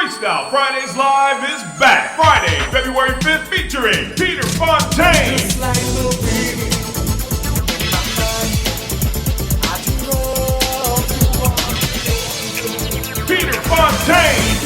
Freestyle Fridays Live is back. Friday, February 5th, featuring Peter Fontaine. Peter Fontaine.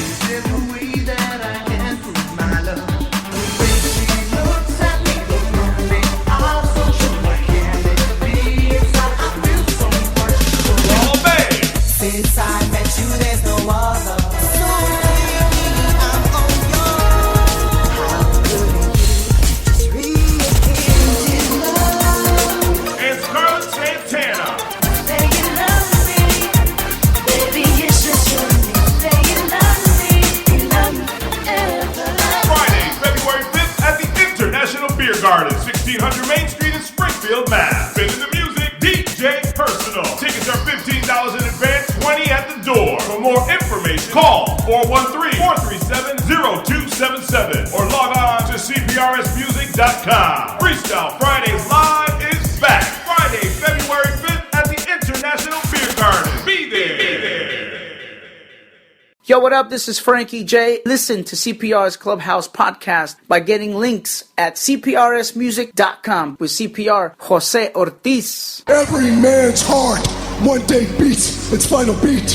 Garden, 1600 Main Street in Springfield, Mass. Spinning the music, DJ Personal. Tickets are $15 in advance, $20 at the door. For more information, call 413-437-0277 or log on to cprsmusic.com. Freestyle Fridays Live is back. Friday, February 5th at the International Beer Garden. Be there. Yo, what up? This is Frankie J. Listen to CPR's Clubhouse podcast by getting links at cprsmusic.com with CPR Jose Ortiz. Every man's heart one day beats its final beat.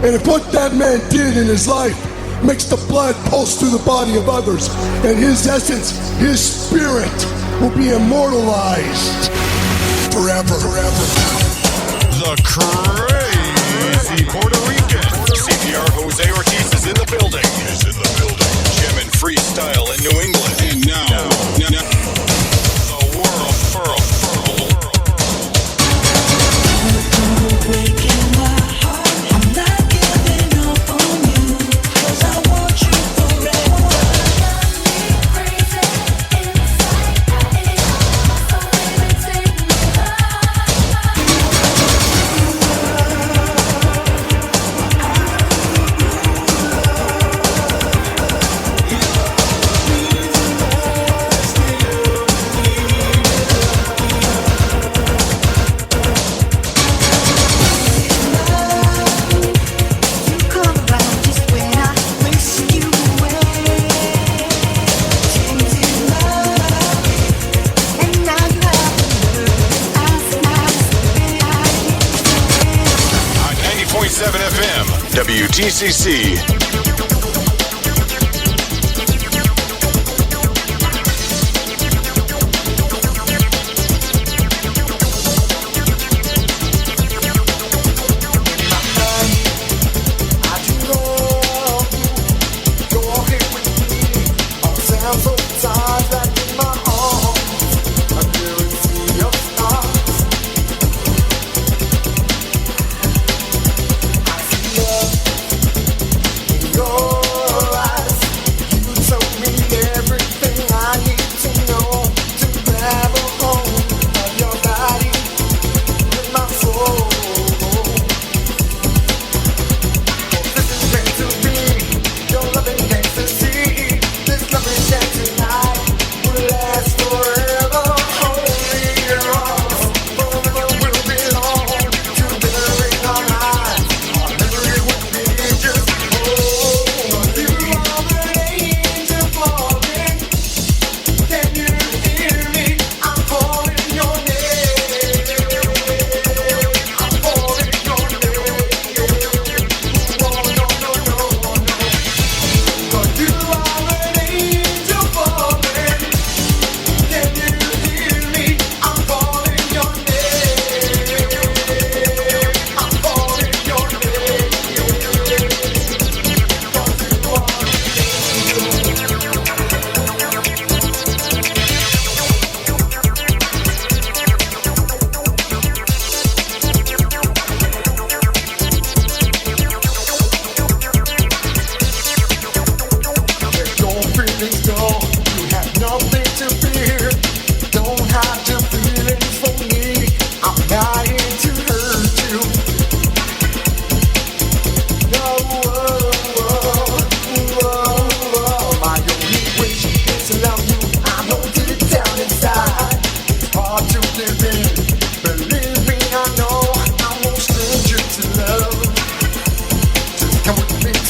And if what that man did in his life makes the blood pulse through the body of others, and his essence, his spirit, will be immortalized forever. The crazy Puerto Rican. CPR Jose Ortiz is in the building. Jamming freestyle in New England. And now the world. Breaking my heart, I'm not giving up on you, 'cause I want you forever. Crazy inside, take me WTCC.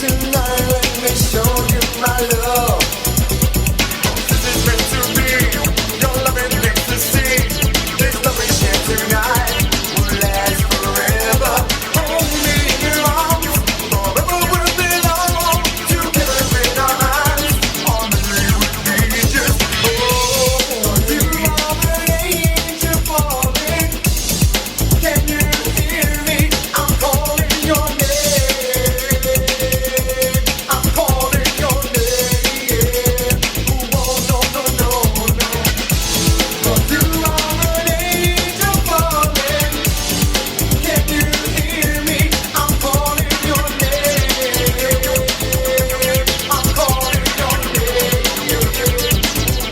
tonight, let me my love. This is meant to be. Your loving ecstasy. This love we share tonight will last forever. Hold me in your arms. Forever we'll belong. Together in our eyes. On the dream would be just you are an angel falling. Can you hear me? I'm calling your name. I'm calling your name. Oh, no, no, no, no. 'Cause you are an angel falling. Can you hear me? I'm calling your name. I'm calling your name.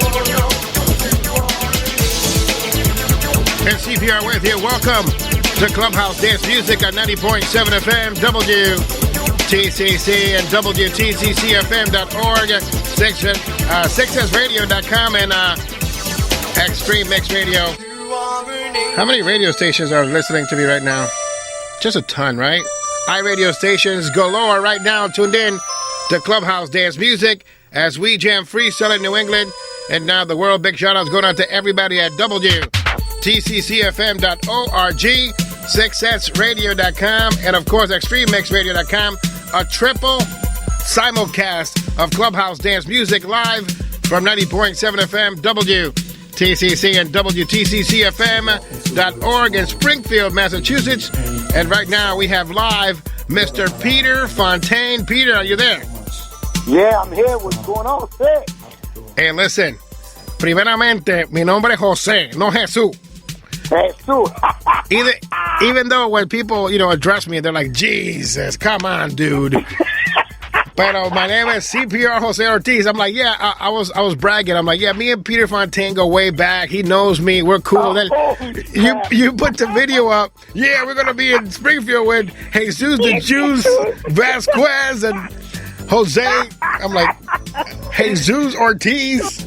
Oh, no, 'cause you are. And CPR with you. Welcome to Clubhouse Dance Music on 90.7 FM, WTCC and WTCCFM.org, 6sradio.com, and Extreme Mix Radio. How many radio stations are listening to me right now? Just a ton, right? iRadio stations galore right now tuned in to Clubhouse Dance Music as we jam freestyle in New England. And now the world big shout outs going out to everybody at WTCCFM.org, successradio.com, and of course extrememixradio.com, a triple simulcast of Clubhouse Dance Music live from 90.7 FM, WTCC and WTCCFM.org in Springfield, Massachusetts. And right now we have live Mr. Peter Fontaine. Peter, are you there? Yeah, I'm here. What's going on, sir? Hey, listen. Primeramente, mi nombre es José, no Jesús. Jesus. Even though when people, address me, they're like, Jesus, come on, dude. But my name is CPR Jose Ortiz. I'm like, yeah, I was bragging. I'm like, yeah, me and Peter Fontaine go way back. He knows me. We're cool. Then you put the video up. Yeah, we're gonna be in Springfield with Jesus the Juice Vasquez and Jose. I'm like, Jesus Ortiz.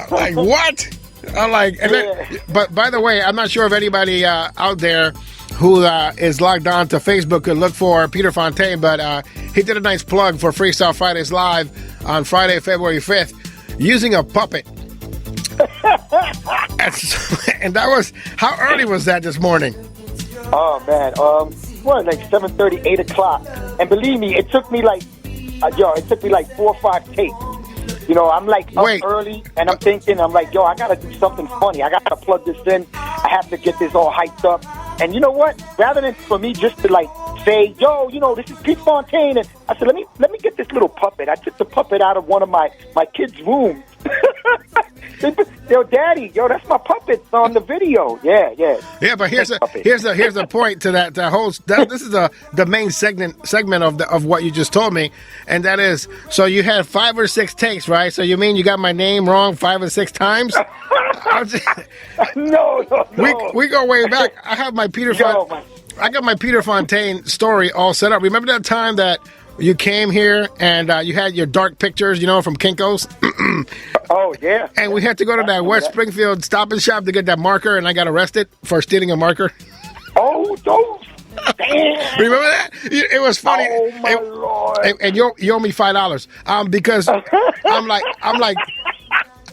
Like, what? I'm like, and then, but by the way, I'm not sure if anybody out there who is logged on to Facebook could look for Peter Fontaine, but he did a nice plug for Freestyle Fridays Live on Friday, February 5th, using a puppet. And that was, how early was that this morning? Oh, man. Like 7:30, 8 o'clock. And believe me, it took me like 4 or 5 takes. I'm like up early, and I'm thinking, I got to do something funny. I got to plug this in. I have to get this all hyped up. And you know what? Rather than for me just to say, yo, this is Pete Fontaine, and I said, let me get this little puppet. I took the puppet out of one of my kids' rooms. Yo, Daddy, that's my puppet on the video. Yeah. Yeah, but here's a point to that whole. This is the main segment of what you just told me, and that is, so you had 5 or 6 takes, right? So you mean you got my name wrong 5 or 6 times? No. We go way back. I have my I got my Peter Fontaine story all set up. Remember that time that you came here and you had your dark pictures, from Kinko's? Oh, yeah. And we had to go to that West Springfield Stop and Shop to get that marker, and I got arrested for stealing a marker. Oh, those. Damn. Remember that? It was funny. Oh, my Lord. And you owe me $5. Because I'm like,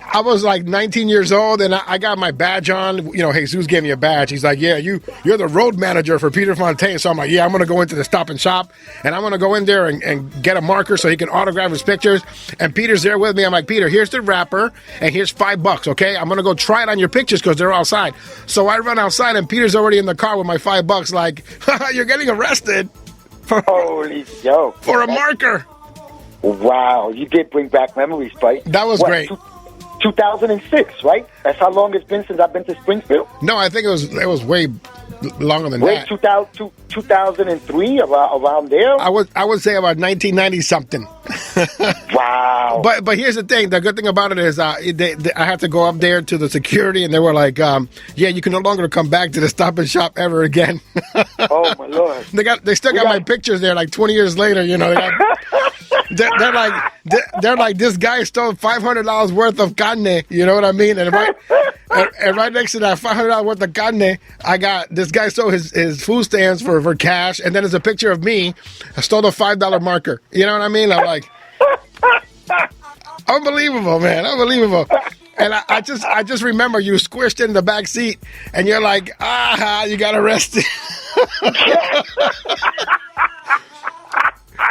I was like 19 years old, and I got my badge on. Jesus gave me a badge. He's like, yeah, you're the road manager for Peter Fontaine. So I'm like, yeah, I'm going to go into the Stop and Shop, and I'm going to go in there and get a marker so he can autograph his pictures. And Peter's there with me. I'm like, Peter, here's the wrapper, and here's $5, okay? I'm going to go try it on your pictures because they're outside. So I run outside, and Peter's already in the car with my $5, like, you're getting arrested for a marker. Wow, you did bring back memories, right? That was great. 2006, right? That's how long it's been since I've been to Springfield? No, I think it was way longer than that. 2003, around there? I would say about 1990 something. Wow. But here's the thing. The good thing about it is I had to go up there to the security, and they were like, yeah, you can no longer come back to the Stop and Shop ever again. Oh, my Lord. They still got my pictures there like 20 years later, They're like, this guy stole $500 worth of carne. You know what I mean? And right next to that $500 worth of carne, I got this guy stole his food stands for cash, and then there's a picture of me. I stole a $5 marker. You know what I mean? I'm like, Unbelievable, man. Unbelievable. And I just remember you squished in the back seat, and you're like, you got arrested.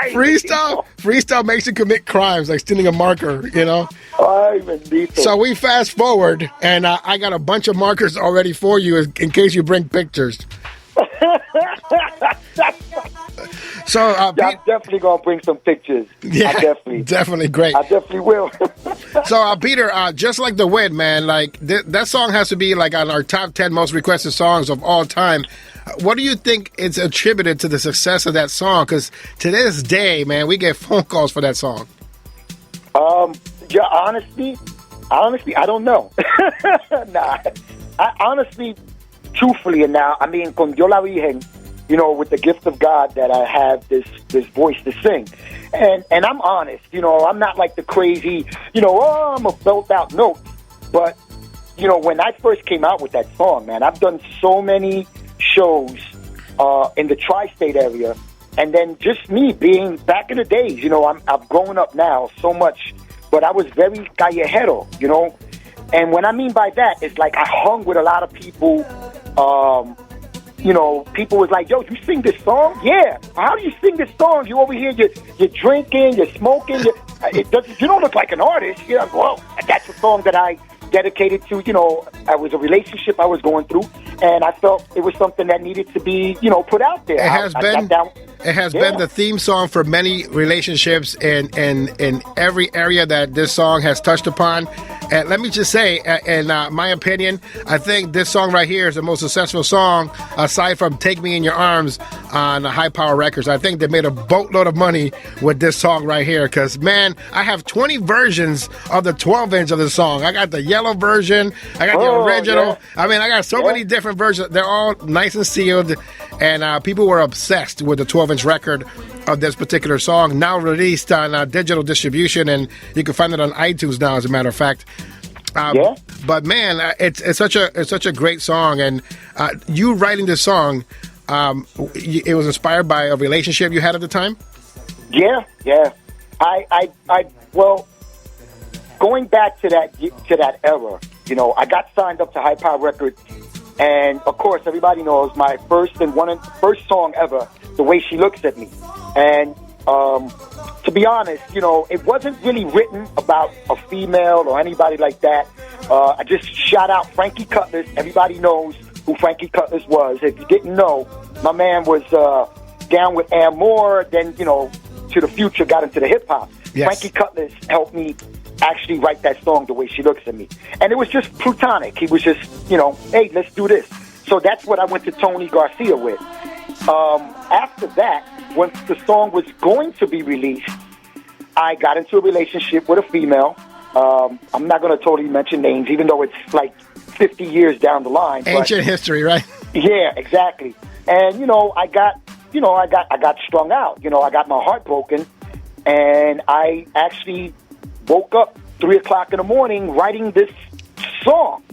Freestyle makes you commit crimes like stealing a marker, you know. Ay, bendito. So we fast forward, and I got a bunch of markers already for you in case you bring pictures. So I'm definitely gonna bring some pictures. Yeah, definitely great. I definitely will. So Peter, just like the wind, man, like that song has to be like on our top 10 most requested songs of all time. What do you think is attributed to the success of that song? Because to this day, man, we get phone calls for that song. Yeah, honestly, I don't know. Nah, truthfully, and now, I mean, con Dios la Virgen, you know, with the gift of God that I have this voice to sing. And I'm honest, you know, I'm not like the crazy, you know, I'm a belt out note. But, you know, when I first came out with that song, man, I've done so many shows in the tri-state area. And then just me being back in the days, you know, I've grown up now so much, but I was very callejero, you know. And what I mean by that is like I hung with a lot of people. You know, people was like, yo, you sing this song? Yeah. How do you sing this song? You over here, you're drinking, you're smoking. You don't look like an artist. Yeah, well, that's a song that I dedicated to, you know, it was a relationship I was going through, and I felt it was something that needed to be, you know, put out there. It has been the theme song for many relationships in every area that this song has touched upon. And let me just say, in my opinion, I think this song right here is the most successful song aside from Take Me in Your Arms on High Power Records. I think they made a boatload of money with this song right here because, man, I have 20 versions of the 12-inch of the song. I got the yellow version. I got the original. Yeah. I mean, I got so many different versions. They're all nice and sealed. And people were obsessed with the 12-inch record of this particular song, now released on digital distribution, and you can find it on iTunes now, as a matter of fact. But man, it's such a great song, and you writing this song, it was inspired by a relationship you had at the time. Yeah. Well, going back to that era, you know, I got signed up to High Power Records. And, of course, everybody knows my first song ever, The Way She Looks at Me. And to be honest, you know, it wasn't really written about a female or anybody like that. I just shout out Frankie Cutlass. Everybody knows who Frankie Cutlass was. If you didn't know, my man was down with Ann Moore, then, you know, to the future, got into the hip-hop. Yes. Frankie Cutlass helped me actually write that song, The Way She Looks at Me. And it was just plutonic. He was just, you know, hey, let's do this. So that's what I went to Tony Garcia with. After that, once the song was going to be released, I got into a relationship with a female. I'm not going to totally mention names, even though it's like 50 years down the line. Ancient history, right? Yeah, exactly. And, you know, I got strung out. You know, I got my heart broken, and I actually woke up 3 o'clock in the morning writing this song.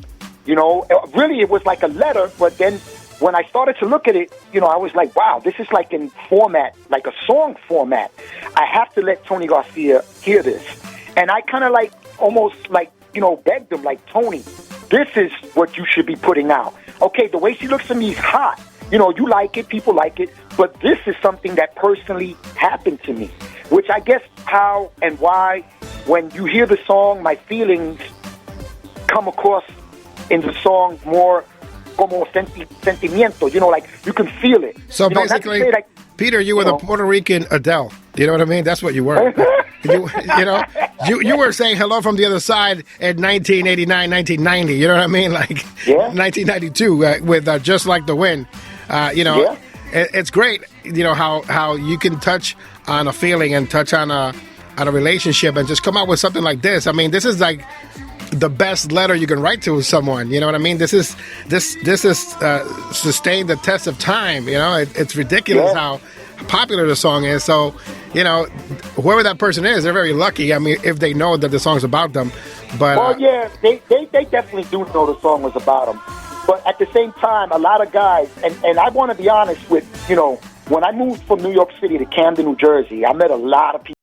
You know, really it was like a letter, but then when I started to look at it, you know, I was like, wow, this is like in format, like a song format. I have to let Tony Garcia hear this. And I kind of like, almost like, you know, begged him, like, Tony, this is what you should be putting out. Okay, The Way She Looks at Me is hot. You know, you like it, people like it, but this is something that personally happened to me, which I guess how and why, when you hear the song, my feelings come across in the song more como sentimiento, you know, like you can feel it. So you basically, know, like, Peter, you were the Puerto Rican Adele. You know what I mean? That's what you were. you were saying hello from the other side in 1989, 1990. You know what I mean? Like 1992 with Just Like the Wind. It's great, you know, how you can touch on a feeling and touch on a relationship and just come out with something like this. I mean, this is like the best letter you can write to someone. You know what I mean? This is sustained the test of time. You know, it's ridiculous how popular the song is. So, you know, whoever that person is, they're very lucky. I mean, if they know that the song's about them. But well, yeah, they definitely do know the song was about them. But at the same time, a lot of guys, and I want to be honest with, you know, when I moved from New York City to Camden, New Jersey, I met a lot of people